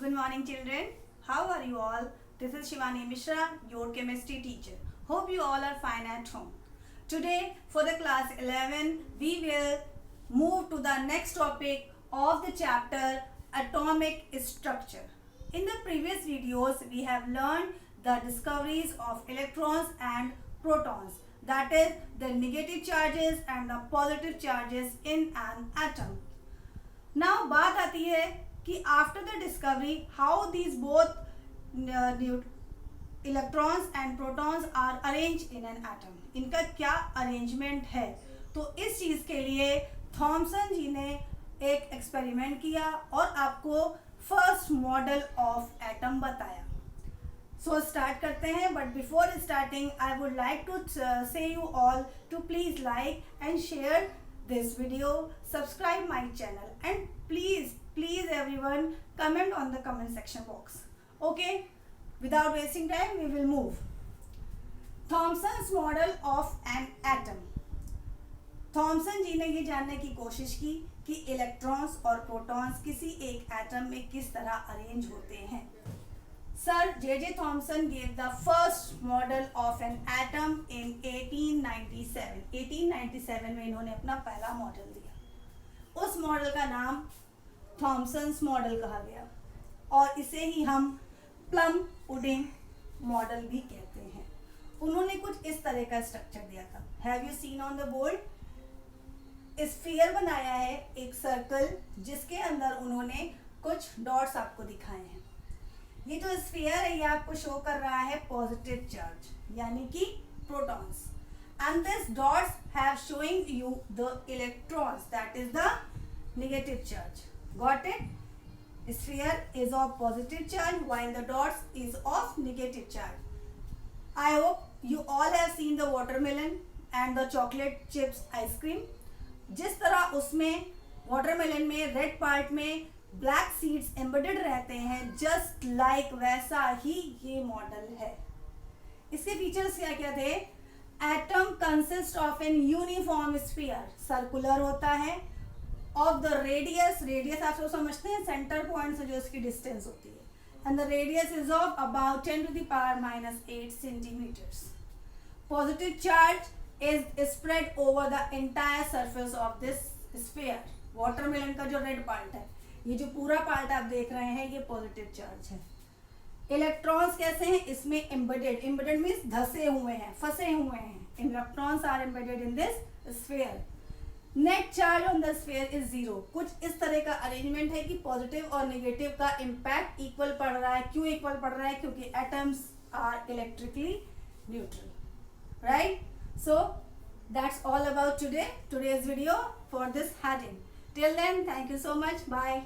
Good morning, children. How are you all? This is Shivani Mishra, your chemistry teacher. Hope you all are fine at home. Today, for the class 11, we will move to the next topic of the chapter Atomic Structure. In the previous videos, we have learned the discoveries of electrons and protons, that is, the negative charges and the positive charges in an atom. Now बात आती है कि after the discovery how these both electrons and protons are arranged in an atom, इनका क्या arrangement है. तो इस चीज़ के लिए थॉमसन जी ने एक एक्सपेरिमेंट किया और आपको फर्स्ट मॉडल ऑफ एटम बताया. सो स्टार्ट करते हैं, but before starting I would like to say you all to please like and share this video, subscribe my channel, and please everyone comment on the comment section box. Okay, without wasting time we will move. Thomson's model of an atom. Thomson ji ने ये जानने की कोशिश की कि electrons और protons किसी एक एटम में किस तरह अरेंज होते हैं. Sir J.J. Thomson gave the first model of an atom in 1897. 1897 में इन्होंने अपना पहला मॉडल दिया. उस मॉडल का नाम थॉमसन्स मॉडल कहा गया और इसे ही हम प्लम पुडिंग मॉडल भी कहते हैं. उन्होंने कुछ इस तरह का स्ट्रक्चर दिया था. Have you seen on the board? Sphere बनाया है, एक सर्कल, जिसके अंदर उन्होंने कुछ डॉट्स आपको दिखाए हैं. ये जो स्फीयर है ये आपको शो कर रहा है पॉजिटिव चार्ज यानी कि protons, and this dots have showing you the electrons, that is the negative charge. Got it? Sphere is of positive charge while the dots is of negative charge. I hope you all have seen the watermelon and the chocolate chips ice cream. जिस तरह उसमें watermelon में red part में black seeds embedded रहते हैं, just like वैसा ही ये model है. इसके फीचर्स क्या क्या थे? Atom consist of an uniform sphere, circular होता है, ऑफ द रेडियस आप सब समझते हैं सेंटर पॉइंट से जो इसकी डिस्टेंस होती है, and the radius is of about 10 to the power -8 centimeters. Positive charge is spread over the entire surface of this sphere. Watermelon का जो रेड पार्ट है, ये जो पूरा पार्ट आप देख रहे हैं, ये पॉजिटिव चार्ज है. इलेक्ट्रॉन्स कैसे हैं? इसमें एम्बेडेड मीन्स धसे हुए हैं, फंसे हुए हैं. Electrons are embedded in this sphere. Net charge on the sphere is 0. कुछ इस तरह का अरेंजमेंट है कि पॉजिटिव और नेगेटिव का इम्पैक्ट इक्वल पड़ रहा है. क्यों इक्वल पड़ रहा है? क्योंकि atoms are electrically neutral. Right? So that's all about today's video for this heading. Till then, thank you so much. Bye.